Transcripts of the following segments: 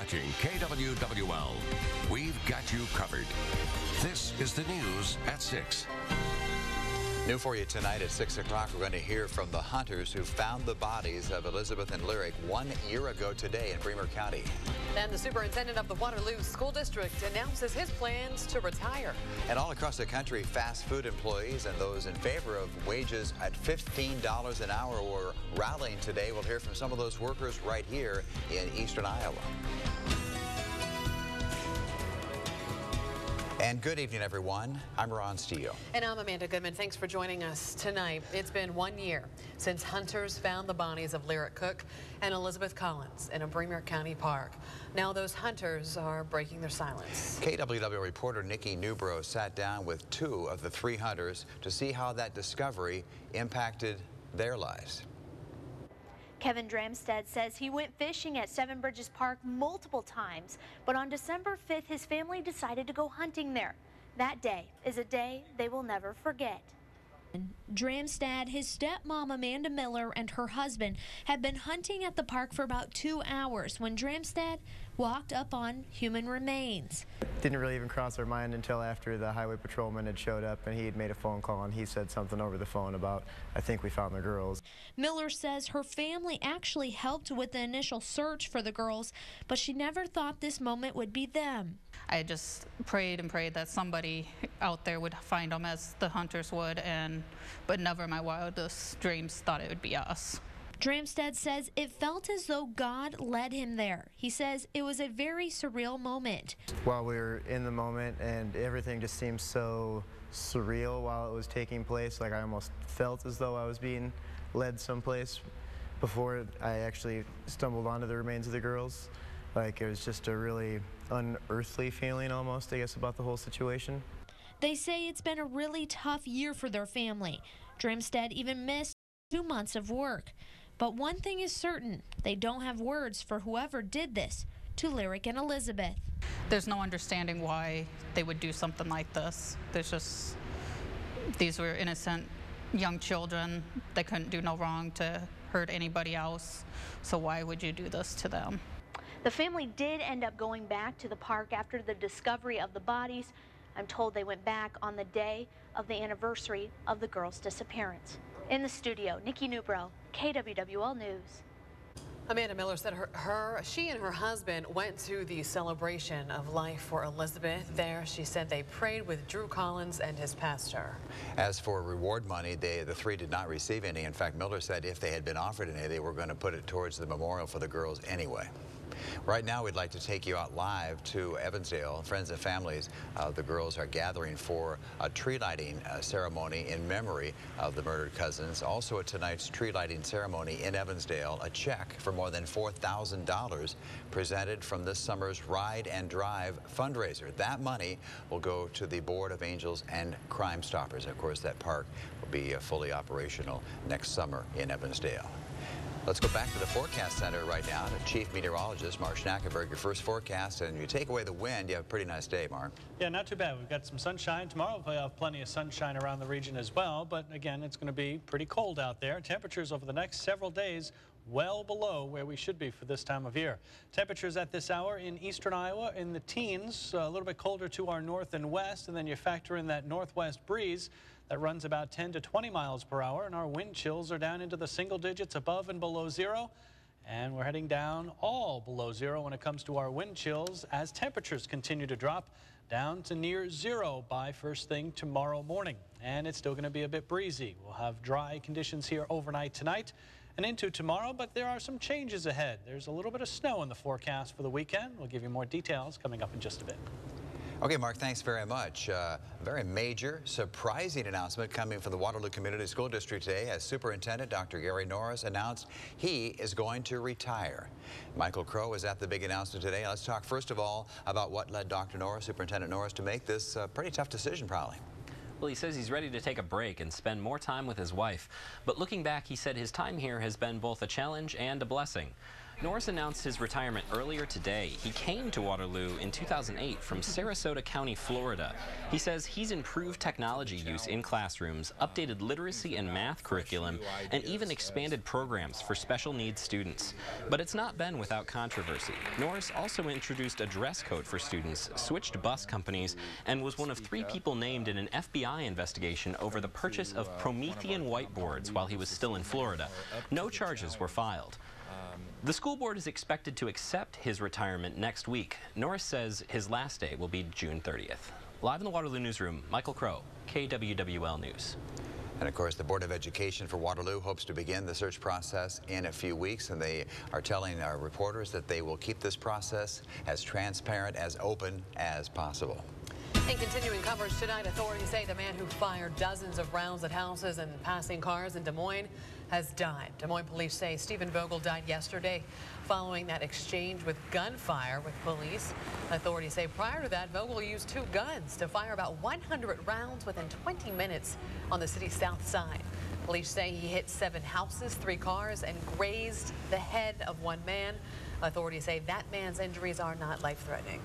watching KWWL. We've got you covered. This is the news at 6. New for you tonight at 6 o'clock, we're going to hear from the hunters who found the bodies of Elizabeth and Lyric 1 year ago today in Bremer County. Then the superintendent of the Waterloo School District announces his plans to retire. And all across the country, fast food employees and those in favor of wages at $15 an hour were rallying today. We'll hear from some of those workers right here in eastern Iowa. And good evening, everyone. I'm Ron Steele. And I'm Amanda Goodman. Thanks for joining us tonight. It's been 1 year since hunters found the bodies of Lyric Cook and Elizabeth Collins in a Bremer County park. Now those hunters are breaking their silence. KWWL reporter Nikki Newbrow sat down with 2 of the 3 hunters to see how that discovery impacted their lives. Kevin Dramstad says he went fishing at Seven Bridges Park multiple times, but on December 5th, his family decided to go hunting there. That day is a day they will never forget. Dramstad, his stepmom Amanda Miller, and her husband had been hunting at the park for about 2 hours when Dramstad walked up on human remains. Didn't really even cross our mind until after the highway patrolman had showed up and he had made a phone call and he said something over the phone about, I think we found the girls. Miller says her family actually helped with the initial search for the girls, but she never thought this moment would be them. I just prayed and prayed that somebody out there would find them as the hunters would, but never in my wildest dreams thought it would be us. Dramstad says it felt as though God led him there. He says it was a very surreal moment. While we were in the moment and everything just seemed so surreal while it was taking place, like I almost felt as though I was being led someplace before I actually stumbled onto the remains of the girls. Like it was just a really unearthly feeling almost, I guess, about the whole situation. They say it's been a really tough year for their family. Dramstad even missed 2 months of work. But one thing is certain, they don't have words for whoever did this to Lyric and Elizabeth. There's no understanding why they would do something like this. These were innocent young children. They couldn't do no wrong to hurt anybody else. So why would you do this to them? The family did end up going back to the park after the discovery of the bodies. I'm told they went back on the day of the anniversary of the girls' disappearance. In the studio, Nikki Newbrow, KWWL News. Amanda Miller said she and her husband went to the celebration of life for Elizabeth. There, she said they prayed with Drew Collins and his pastor. As for reward money, the 3 did not receive any. In fact, Miller said if they had been offered any, they were going to put it towards the memorial for the girls anyway. Right now, we'd like to take you out live to Evansdale. Friends and families of the girls are gathering for a tree lighting ceremony in memory of the murdered cousins. Also at tonight's tree lighting ceremony in Evansdale, a check for more than $4,000 presented from this summer's Ride and Drive fundraiser. That money will go to the Board of Angels and Crime Stoppers. Of course, that park will be fully operational next summer in Evansdale. Let's go back to the forecast center right now to Chief Meteorologist Mark Schnackenberg. Your first forecast, and you take away the wind, you have a pretty nice day, Mark. Yeah, not too bad. We've got some sunshine. Tomorrow we'll have plenty of sunshine around the region as well, but again, it's going to be pretty cold out there. Temperatures over the next several days well below where we should be for this time of year. Temperatures at this hour in eastern Iowa in the teens, a little bit colder to our north and west, and then you factor in that northwest breeze that runs about 10 to 20 miles per hour, and our wind chills are down into the single digits above and below zero. And we're heading down all below zero when it comes to our wind chills as temperatures continue to drop down to near zero by first thing tomorrow morning. And it's still going to be a bit breezy. We'll have dry conditions here overnight tonight and into tomorrow, but there are some changes ahead. There's a little bit of snow in the forecast for the weekend. We'll give you more details coming up in just a bit. Okay, Mark, thanks very much. A very major, surprising announcement coming from the Waterloo Community School District today as Superintendent Dr. Gary Norris announced he is going to retire. Michael Crow was at the big announcement today. Let's talk first of all about what led Dr. Norris, Superintendent Norris, to make this pretty tough decision, probably. Well, he says he's ready to take a break and spend more time with his wife. But looking back, he said his time here has been both a challenge and a blessing. Norris announced his retirement earlier today. He came to Waterloo in 2008 from Sarasota County, Florida. He says he's improved technology use in classrooms, updated literacy and math curriculum, and even expanded programs for special needs students. But it's not been without controversy. Norris also introduced a dress code for students, switched bus companies, and was one of 3 people named in an FBI investigation over the purchase of Promethean whiteboards while he was still in Florida. No charges were filed. The school board is expected to accept his retirement next week. Norris says his last day will be June 30th. Live in the Waterloo newsroom, Michael Crow, KWWL News. And of course, the Board of Education for Waterloo hopes to begin the search process in a few weeks, and they are telling our reporters that they will keep this process as transparent, as open as possible. In continuing coverage tonight, authorities say the man who fired dozens of rounds at houses and passing cars in Des Moines has died. Des Moines police say Stephen Vogel died yesterday following that exchange with gunfire with police. Authorities say prior to that, Vogel used 2 guns to fire about 100 rounds within 20 minutes on the city's south side. Police say he hit 7 houses, 3 cars, and grazed the head of 1 man. Authorities say that man's injuries are not life-threatening.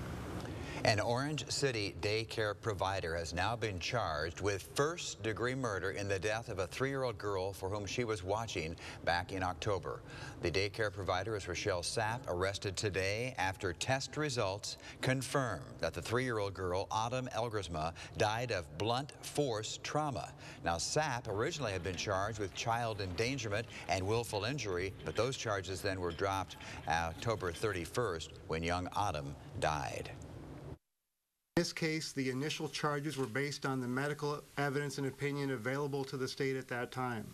An Orange City daycare provider has now been charged with first-degree murder in the death of a 3-year-old girl for whom she was watching back in October. The daycare provider is Rochelle Sapp, arrested today after test results confirmed that the 3-year-old girl, Autumn Elgersma, died of blunt force trauma. Now, Sapp originally had been charged with child endangerment and willful injury, but those charges then were dropped October 31st when young Autumn died. In this case, the initial charges were based on the medical evidence and opinion available to the state at that time.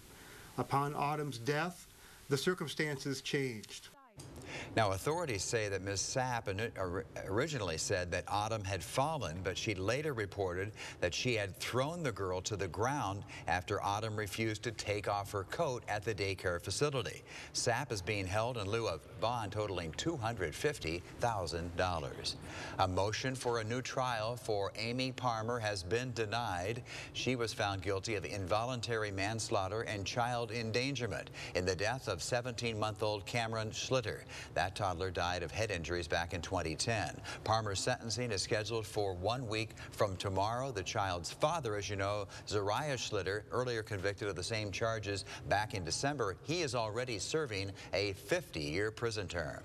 Upon Autumn's death, the circumstances changed. Now, authorities say that Ms. Sapp originally said that Autumn had fallen, but she later reported that she had thrown the girl to the ground after Autumn refused to take off her coat at the daycare facility. Sapp is being held in lieu of bond totaling $250,000. A motion for a new trial for Amy Palmer has been denied. She was found guilty of involuntary manslaughter and child endangerment in the death of 17-month-old Cameron Schlitter. That toddler died of head injuries back in 2010. Palmer's sentencing is scheduled for 1 week from tomorrow. The child's father, as you know, Zariah Schlitter, earlier convicted of the same charges back in December, he is already serving a 50-year prison term.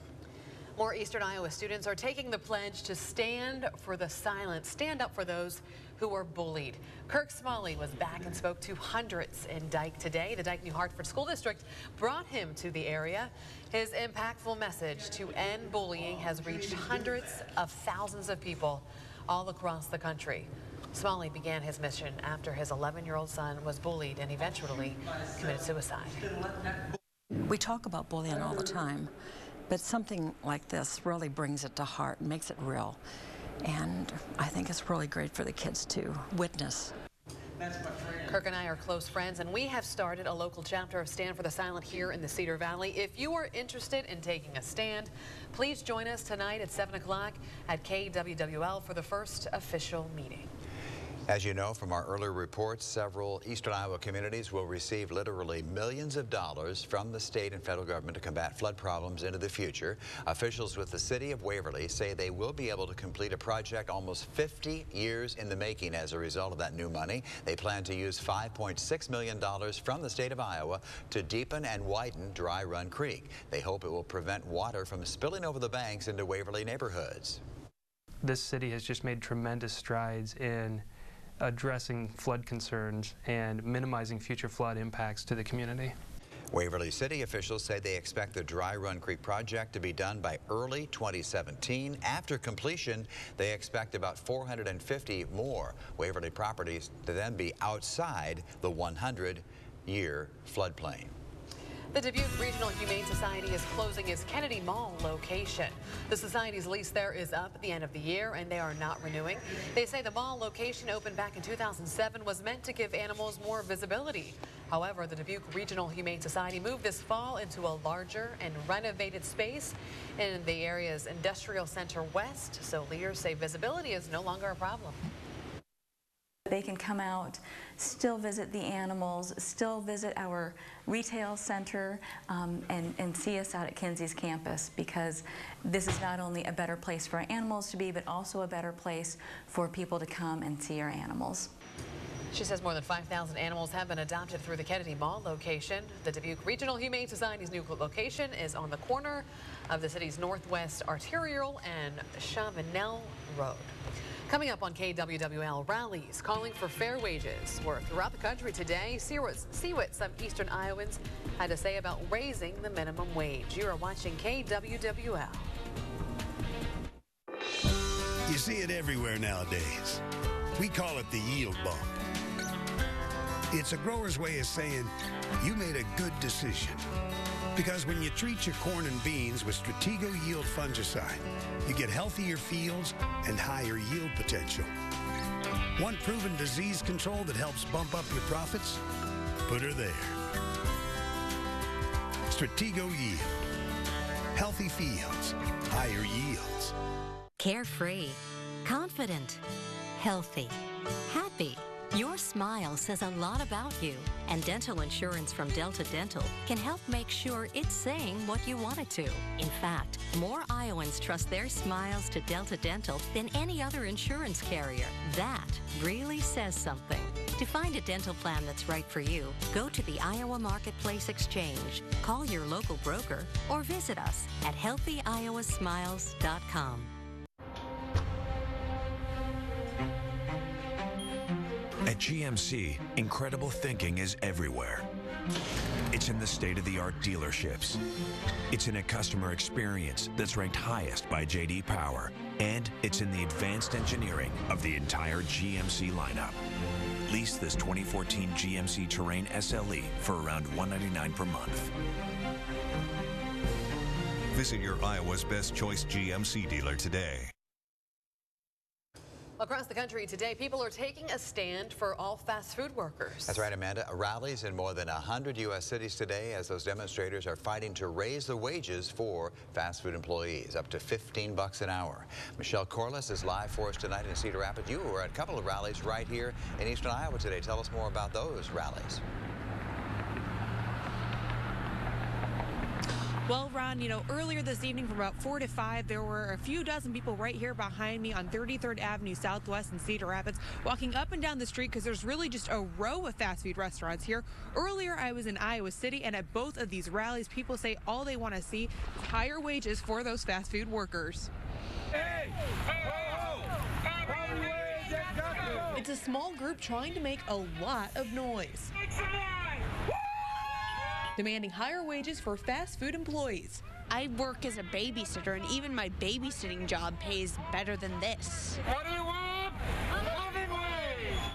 More Eastern Iowa students are taking the pledge to stand for the silent, stand up for those who were bullied. Kirk Smalley was back and spoke to hundreds in Dike today. The Dike New Hartford School District brought him to the area. His impactful message to end bullying has reached hundreds of thousands of people all across the country. Smalley began his mission after his 11-year-old son was bullied and eventually committed suicide. We talk about bullying all the time, but something like this really brings it to heart and makes it real. And I think it's really great for the kids to witness. Kirk and I are close friends, and we have started a local chapter of Stand for the Silent here in the Cedar Valley. If you are interested in taking a stand, please join us tonight at 7 o'clock at KWWL for the first official meeting. As you know from our earlier reports, several Eastern Iowa communities will receive literally millions of dollars from the state and federal government to combat flood problems into the future. Officials with the city of Waverly say they will be able to complete a project almost 50 years in the making as a result of that new money. They plan to use $5.6 million from the state of Iowa to deepen and widen Dry Run Creek. They hope it will prevent water from spilling over the banks into Waverly neighborhoods. This city has just made tremendous strides in addressing flood concerns and minimizing future flood impacts to the community. Waverly City officials say they expect the Dry Run Creek project to be done by early 2017. After completion, they expect about 450 more Waverly properties to then be outside the 100-year floodplain. The Dubuque Regional Humane Society is closing its Kennedy Mall location. The society's lease there is up at the end of the year, and they are not renewing. They say the mall location opened back in 2007 was meant to give animals more visibility. However, the Dubuque Regional Humane Society moved this fall into a larger and renovated space in the area's Industrial Center West, so leaders say visibility is no longer a problem. They can come out, still visit the animals, still visit our retail center, and see us out at Kinsey's campus, because this is not only a better place for our animals to be, but also a better place for people to come and see our animals. She says more than 5,000 animals have been adopted through the Kennedy Mall location. The Dubuque Regional Humane Society's new location is on the corner of the city's Northwest Arterial and Chavanel Road. Coming up on KWWL, rallies calling for fair wages were throughout the country today. See what some Eastern Iowans had to say about raising the minimum wage. You are watching KWWL. You see it everywhere nowadays. We call it the yield bump. It's a grower's way of saying you made a good decision. Because when you treat your corn and beans with Stratego Yield fungicide, you get healthier fields and higher yield potential. Want proven disease control that helps bump up your profits? Put her there. Stratego Yield. Healthy fields, higher yields. Carefree, confident, healthy, happy. Your smile says a lot about you, and dental insurance from Delta Dental can help make sure it's saying what you want it to. In fact, more Iowans trust their smiles to Delta Dental than any other insurance carrier. That really says something. To find a dental plan that's right for you, go to the Iowa Marketplace Exchange, call your local broker, or visit us at healthyiowasmiles.com. At GMC, incredible thinking is everywhere. It's in the state-of-the-art dealerships. It's in a customer experience that's ranked highest by J.D. Power. And it's in the advanced engineering of the entire GMC lineup. Lease this 2014 GMC Terrain SLE for around $199 per month. Visit your Iowa's Best Choice GMC dealer today. Across the country today, people are taking a stand for all fast food workers. That's right, Amanda. Rallies in more than 100 U.S. cities today as those demonstrators are fighting to raise the wages for fast food employees, up to $15 an hour. Michelle Corliss is live for us tonight in Cedar Rapids. You were at a couple of rallies right here in Eastern Iowa today. Tell us more about those rallies. Well, Ron, earlier this evening from about 4 to 5, there were a few dozen people right here behind me on 33rd Avenue Southwest in Cedar Rapids walking up and down the street because there's really just a row of fast food restaurants here. Earlier, I was in Iowa City, and at both of these rallies, people say all they want to see is higher wages for those fast food workers. Hey! It's a small group trying to make a lot of noise, demanding higher wages for fast food employees. I work as a babysitter, and even my babysitting job pays better than this. What do you want? A living wage!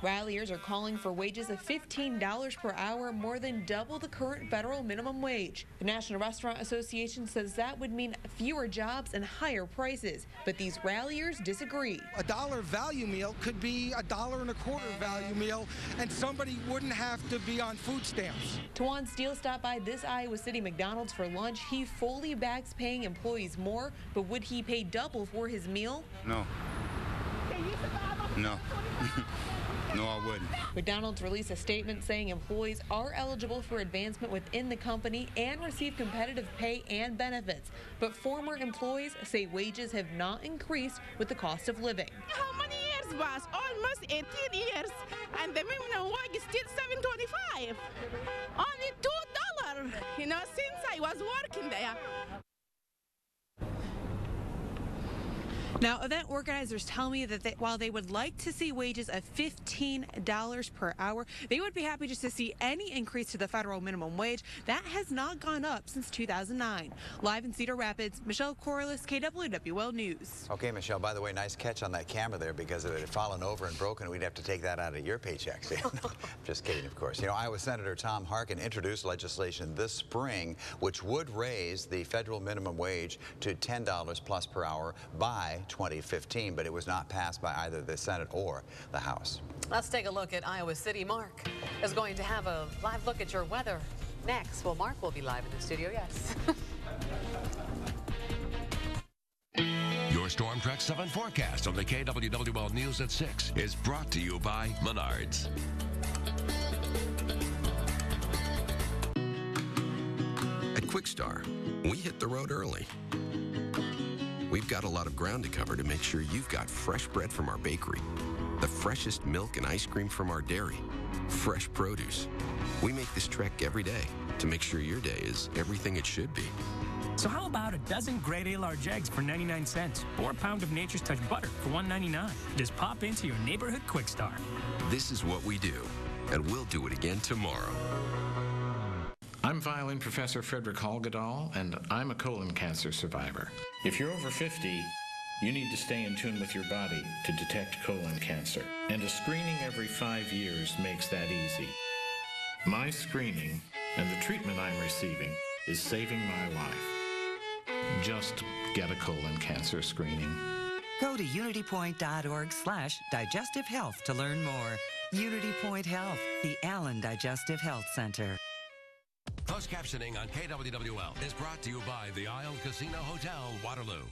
Ralliers are calling for wages of $15 per hour, more than double the current federal minimum wage. The National Restaurant Association says that would mean fewer jobs and higher prices, but these ralliers disagree. A $1 value meal could be a $1.25 value meal, and somebody wouldn't have to be on food stamps. Tawan Steele stopped by this Iowa City McDonald's for lunch. He fully backs paying employees more, but would he pay double for his meal? No. No. No, I wouldn't. McDonald's released a statement saying employees are eligible for advancement within the company and receive competitive pay and benefits. But former employees say wages have not increased with the cost of living. How many years, boss? Almost 18 years. And the minimum wage is still $7.25. Only $2, since I was working there. Now, event organizers tell me that while they would like to see wages of $15 per hour, they would be happy just to see any increase to the federal minimum wage. That has not gone up since 2009. Live in Cedar Rapids, Michelle Corliss, KWWL News. Okay, Michelle, by the way, nice catch on that camera there, because if it had fallen over and broken, we'd have to take that out of your paychecks. Just kidding, of course. Iowa Senator Tom Harkin introduced legislation this spring which would raise the federal minimum wage to $10 plus per hour by 2015, but it was not passed by either the Senate or the House. Let's take a look at Iowa City. Mark is going to have a live look at your weather next. Well, Mark will be live in the studio, yes. Your Storm Track 7 forecast on the KWWL News at 6 is brought to you by Menards. At Quickstar, we hit the road early. We've got a lot of ground to cover to make sure you've got fresh bread from our bakery, the freshest milk and ice cream from our dairy, fresh produce. We make this trek every day to make sure your day is everything it should be. So how about a dozen grade A large eggs for 99 cents or a pound of Nature's Touch butter for $1.99? Just pop into your neighborhood Quickstar. This is what we do, and we'll do it again tomorrow. I'm violin professor Frederick Hallgedal, and I'm a colon cancer survivor. If you're over 50, you need to stay in tune with your body to detect colon cancer, and a screening every 5 years makes that easy. My screening and the treatment I'm receiving is saving my life. Just get a colon cancer screening. Go to unitypoint.org/digestive health to learn more. Unity Point Health, the Allen Digestive Health Center. Closed captioning on KWWL is brought to you by the Isle Casino Hotel, Waterloo.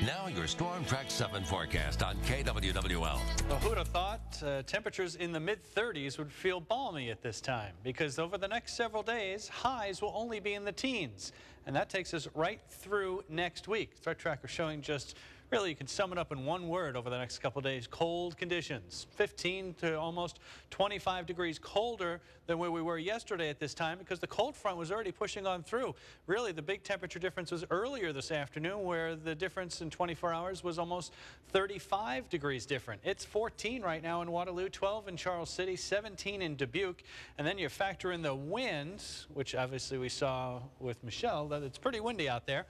Now your Storm Track 7 forecast on KWWL. Well, who would have thought temperatures in the mid-30s would feel balmy at this time? Because over the next several days, highs will only be in the teens. And that takes us right through next week. Threat Tracker showing just, really, you can sum it up in one word over the next couple of days: cold conditions. 15 to almost 25 degrees colder than where we were yesterday at this time, because the cold front was already pushing on through. Really, the big temperature difference was earlier this afternoon, where the difference in 24 hours was almost 35 degrees different. It's 14 right now in Waterloo, 12 in Charles City, 17 in Dubuque. And then you factor in the wind, which obviously we saw with Michelle, that it's pretty windy out there.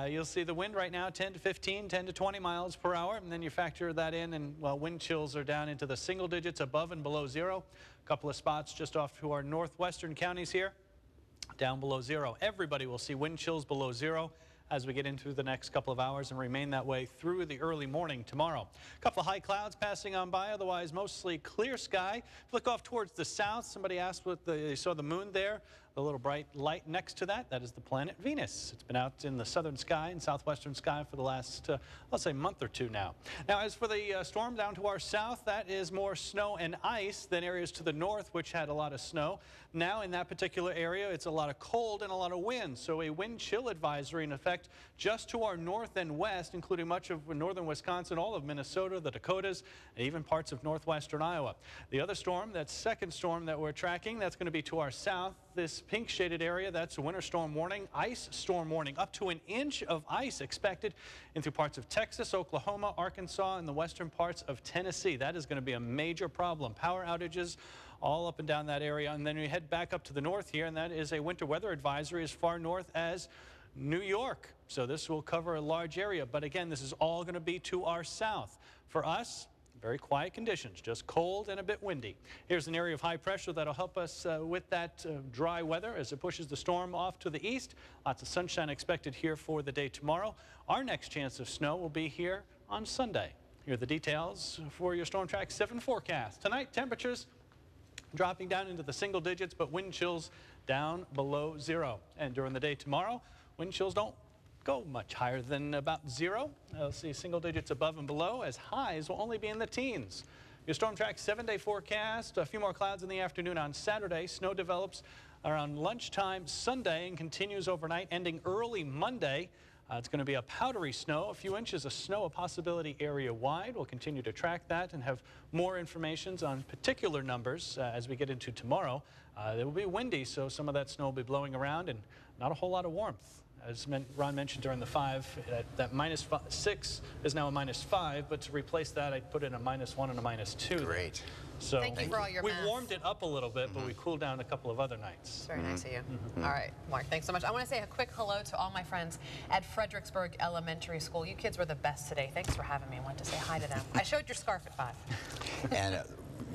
You'll see the wind right now, 10 to 15, 10 to 20 miles per hour. And then you factor that in, and, well, wind chills are down into the single digits above and below zero. A couple of spots just off to our northwestern counties here, down below zero. Everybody will see wind chills below zero as we get into the next couple of hours and remain that way through the early morning tomorrow. A couple of high clouds passing on by, otherwise mostly clear sky. Look off towards the south. Somebody asked what they saw the moon there. The little bright light next to that, that is the planet Venus. It's been out in the southern sky and southwestern sky for the last, let's say, month or two now. Now, as for the storm down to our south, that is more snow and ice than areas to the north, which had a lot of snow. Now, in that particular area, it's a lot of cold and a lot of wind. So a wind chill advisory in effect just to our north and west, including much of northern Wisconsin, all of Minnesota, the Dakotas, and even parts of northwestern Iowa. The other storm, that second storm that we're tracking, that's going to be to our south. This pink shaded area, that's a winter storm warning, ice storm warning. Up to an inch of ice expected into parts of Texas, Oklahoma, Arkansas, and the western parts of Tennessee. That is going to be a major problem. Power outages all up and down that area. And then we head back up to the north here, and that is a winter weather advisory as far north as New York. So this will cover a large area. But again, this is all going to be to our south. For us, very quiet conditions, just cold and a bit windy. Here's an area of high pressure that'll help us with that dry weather as it pushes the storm off to the east. Lots of sunshine expected here for the day tomorrow. Our next chance of snow will be here on Sunday. Here are the details for your Storm Track 7 forecast. Tonight, temperatures dropping down into the single digits, but wind chills down below zero. And during the day tomorrow, wind chills don't go much higher than about zero. I'll see single digits above and below, as highs will only be in the teens. Your Storm Track 7-day forecast, a few more clouds in the afternoon on Saturday. Snow develops around lunchtime Sunday and continues overnight, ending early Monday. It's going to be a powdery snow, a few inches of snow, a possibility area-wide. We'll continue to track that and have more information on particular numbers as we get into tomorrow. It will be windy, so some of that snow will be blowing around and not a whole lot of warmth. As Ron mentioned during the 5, that -6 is now a -5, but to replace that, I put in a -1 and a -2. Great. So thank you for all your we math. warmed it up a little bit, but we cooled down a couple of other nights. Very nice of you. All right, Mark, thanks so much. I want to say a quick hello to all my friends at Fredericksburg Elementary School. You kids were the best today. Thanks for having me. I wanted to say hi to them. I showed your scarf at 5. And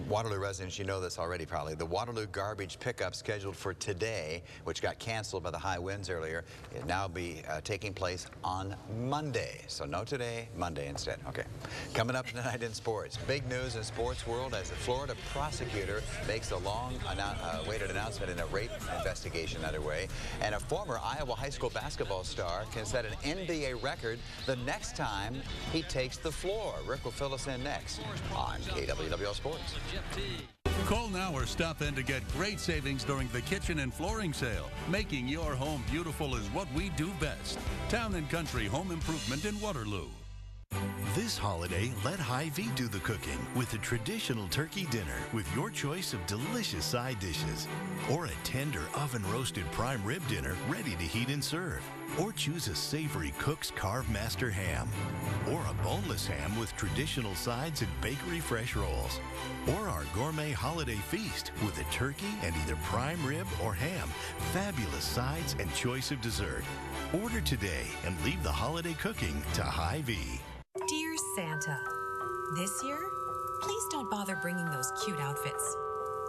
Waterloo residents, you know this already probably. The Waterloo garbage pickup scheduled for today, which got canceled by the high winds earlier, it now be taking place on Monday. So no today, Monday instead. Okay. Coming up tonight in sports. Big news in sports world as a Florida prosecutor makes a long-awaited announcement in a rape investigation underway. And a former Iowa high school basketball star can set an NBA record the next time he takes the floor. Rick will fill us in next on KWWL Sports. Call now or stop in to get great savings during the kitchen and flooring sale. Making your home beautiful is what we do best. Town and Country Home Improvement in Waterloo. This holiday, let Hy-Vee do the cooking with a traditional turkey dinner with your choice of delicious side dishes. Or a tender oven-roasted prime rib dinner ready to heat and serve. Or choose a savory Cook's Carve Master ham. Or a boneless ham with traditional sides and bakery fresh rolls. Or our gourmet holiday feast with a turkey and either prime rib or ham, fabulous sides and choice of dessert. Order today and leave the holiday cooking to Hy-Vee. Dear Santa, this year, please don't bother bringing those cute outfits.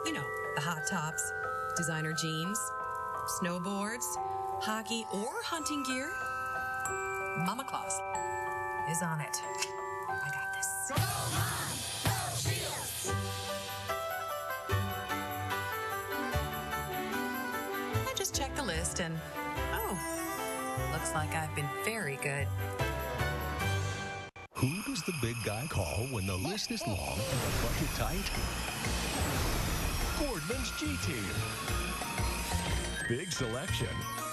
You know, the hot tops, designer jeans, snowboards, hockey or hunting gear. Mama Claus is on it. I got this. Go Mom! Go Shields! I just checked the list and, looks like I've been very good. Who does the big guy call when the list is long and the budget tight? Gordman's G-Team. Big selection,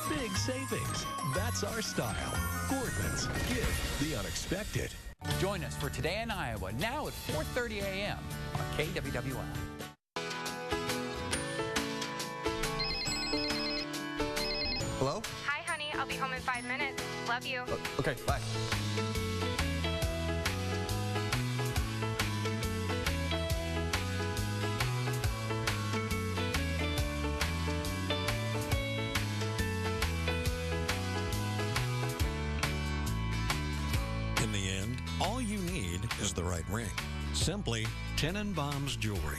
big savings. That's our style. Gordman's. Give the unexpected. Join us for Today in Iowa, now at 4:30 a.m. on KWWL. Hello? Hi, honey. I'll be home in 5 minutes. Love you. Okay, bye. In the end, all you need is the right ring. Simply Tenenbaum's Jewelry.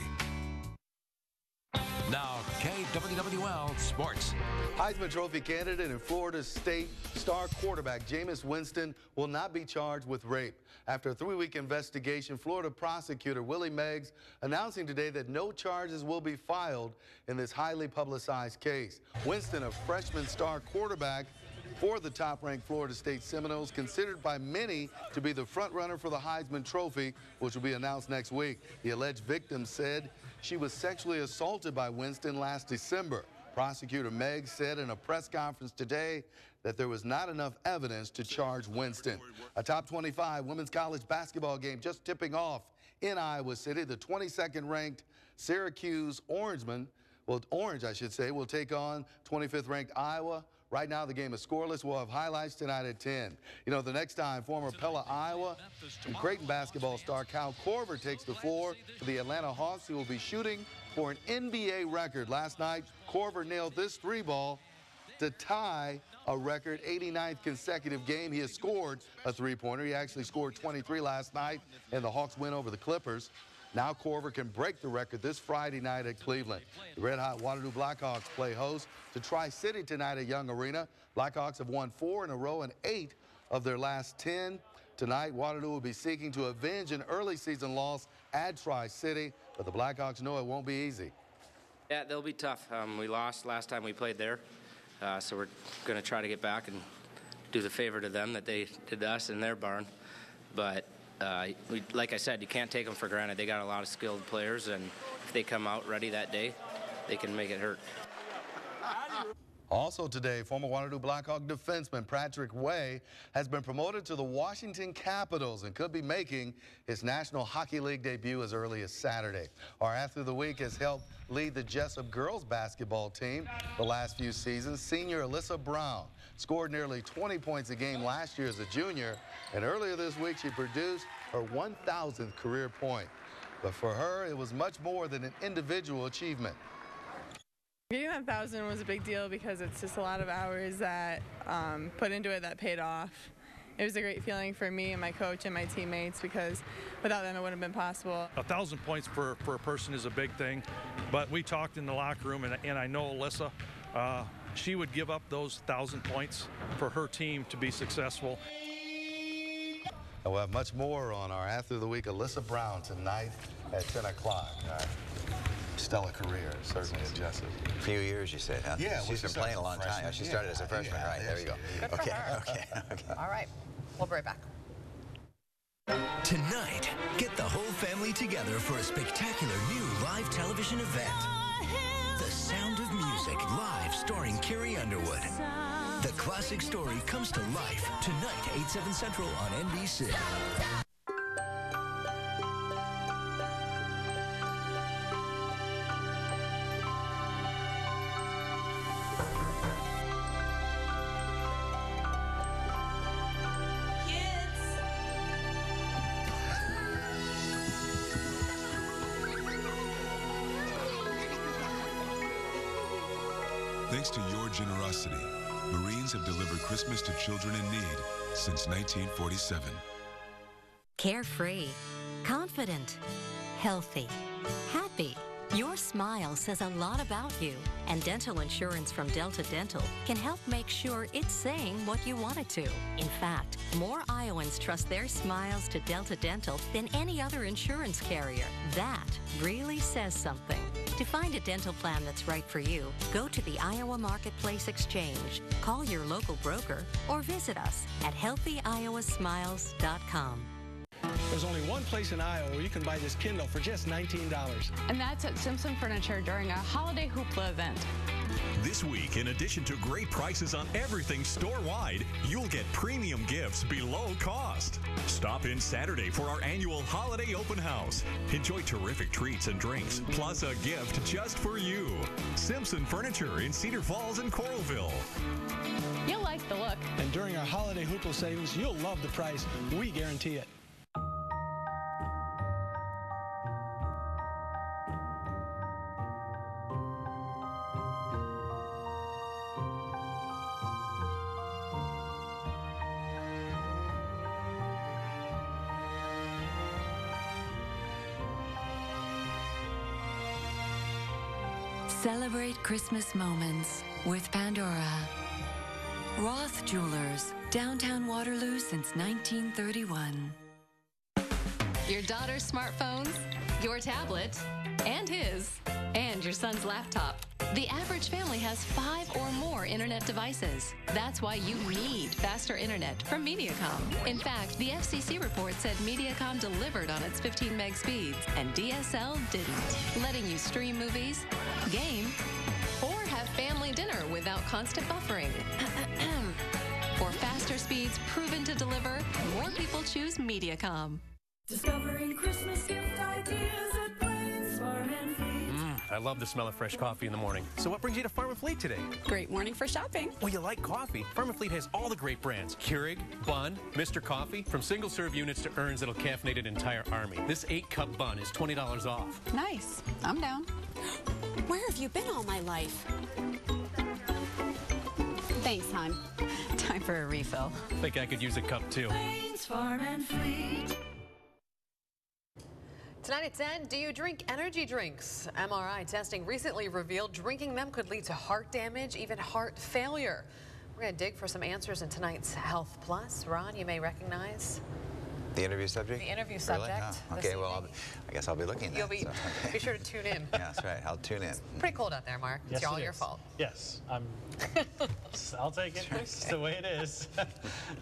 Now, KWWL Sports. Heisman Trophy candidate and Florida State star quarterback Jameis Winston will not be charged with rape. After a 3-week investigation, Florida prosecutor Willie Meggs announcing today that no charges will be filed in this highly publicized case. Winston, a freshman star quarterback for the top-ranked Florida State Seminoles, considered by many to be the front-runner for the Heisman Trophy, which will be announced next week. The alleged victim said she was sexually assaulted by Winston last December. Prosecutor Meggs said in a press conference today that there was not enough evidence to charge Winston. A top 25 women's college basketball game just tipping off in Iowa City. The 22nd ranked Syracuse Orange, I should say, will take on 25th ranked Iowa. Right now, the game is scoreless. We'll have highlights tonight at 10. You know, the next time, former Pella, Iowa, and Creighton basketball star Kyle Korver takes the floor for the Atlanta Hawks, who will be shooting for an NBA record. Last night, Korver nailed this three-ball to tie a record 89th consecutive game. He has scored a three-pointer. He actually scored 23 last night, and the Hawks win over the Clippers. Now Korver can break the record this Friday night at Cleveland. The red-hot Waterloo Blackhawks play host to Tri-City tonight at Young Arena. Blackhawks have won 4 in a row and 8 of their last 10. Tonight, Waterloo will be seeking to avenge an early season loss at Tri-City, but the Blackhawks know it won't be easy. Yeah, they'll be tough. We lost last time we played there, so we're going to try to get back and do the favor to them that they did to us in their barn. But like I said, you can't take them for granted. They got a lot of skilled players, and if they come out ready that day, they can make it hurt. Also today, former Waterloo Blackhawk defenseman Patrick Way has been promoted to the Washington Capitals and could be making his National Hockey League debut as early as Saturday. Our athlete of the week has helped lead the Jessup girls basketball team the last few seasons. Senior Alyssa Brown scored nearly 20 points a game last year as a junior, and earlier this week she produced her 1,000th career point. But for her, it was much more than an individual achievement. Getting that 1,000 was a big deal because it's just a lot of hours that put into it that paid off. It was a great feeling for me and my coach and my teammates because without them it wouldn't have been possible. 1,000 points for a person is a big thing, but we talked in the locker room, and I know Alyssa, she would give up those 1,000 points for her team to be successful. And we'll have much more on our Athlete of the Week, Alyssa Brown, tonight at 10 o'clock. Stellar career, certainly, at Jessup. A few years, you said, huh? Yeah. She's been playing a long time. She started as a freshman, right? There you go. Okay. All right. We'll be right back. Tonight, get the whole family together for a spectacular new live television event. The Sound of Music, live starring Carrie Underwood. The classic story comes to life tonight, 8/7 Central on NBC. Thanks to your generosity, Marines have delivered Christmas to children in need since 1947. Carefree, confident, healthy, happy. Your smile says a lot about you, and dental insurance from Delta Dental can help make sure it's saying what you want it to. In fact, more Iowans trust their smiles to Delta Dental than any other insurance carrier. That really says something. To find a dental plan that's right for you, go to the Iowa Marketplace Exchange, call your local broker, or visit us at healthyiowasmiles.com. There's only one place in Iowa where you can buy this Kindle for just $19. And that's at Simpson Furniture during a holiday hoopla event. This week, in addition to great prices on everything store-wide, you'll get premium gifts below cost. Stop in Saturday for our annual holiday open house. Enjoy terrific treats and drinks, plus a gift just for you. Simpson Furniture in Cedar Falls and Coralville. You'll like the look. And during our holiday hoopla savings, you'll love the price. We guarantee it. Celebrate Christmas moments with Pandora. Roth Jewelers, downtown Waterloo since 1931. Your daughter's smartphones, your tablet, and his, and your son's laptop. The average family has 5 or more internet devices. That's why you need faster internet from Mediacom. In fact, the FCC report said Mediacom delivered on its 15 meg speeds, and DSL didn't, letting you stream movies, game, or have family dinner without constant buffering. For faster speeds proven to deliver, more people choose Mediacom. Discovering Christmas gift ideas at Plains Farm and Fleet. I love the smell of fresh coffee in the morning. So what brings you to Farm and Fleet today? Great morning for shopping. Well, you like coffee. Farm and Fleet has all the great brands. Keurig, Bun, Mr. Coffee, from single-serve units to urns that'll caffeinate an entire army. This 8-cup bun is $20 off. Nice. I'm down. Where have you been all my life? Thanks, hon. Time for a refill. Think I could use a cup, too. Plains Farm and Fleet. Tonight at 10, do you drink energy drinks? MRI testing recently revealed drinking them could lead to heart damage, even heart failure. We're going to dig for some answers in tonight's Health Plus. Ron, you may recognize the interview subject? The interview subject. Really? Oh, okay, well, I guess I'll be looking You'll then, be sure to tune in. Yeah, that's right. I'll tune in. Pretty cold out there, Mark. Yes, it's all your fault. Yes, I'll take it. It's the way it is.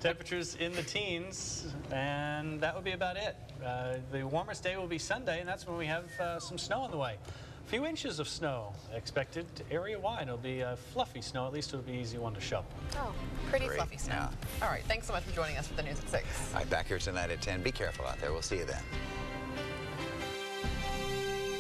Temperatures in the teens, and that would be about it. The warmest day will be Sunday, and that's when we have some snow on the way. A few inches of snow expected area-wide. It'll be fluffy snow. At least it'll be an easy one to shovel. Oh, pretty Great. fluffy snow. Yeah. All right, thanks so much for joining us for the news at 6. All right, back here tonight at 10. Be careful out there. We'll see you then.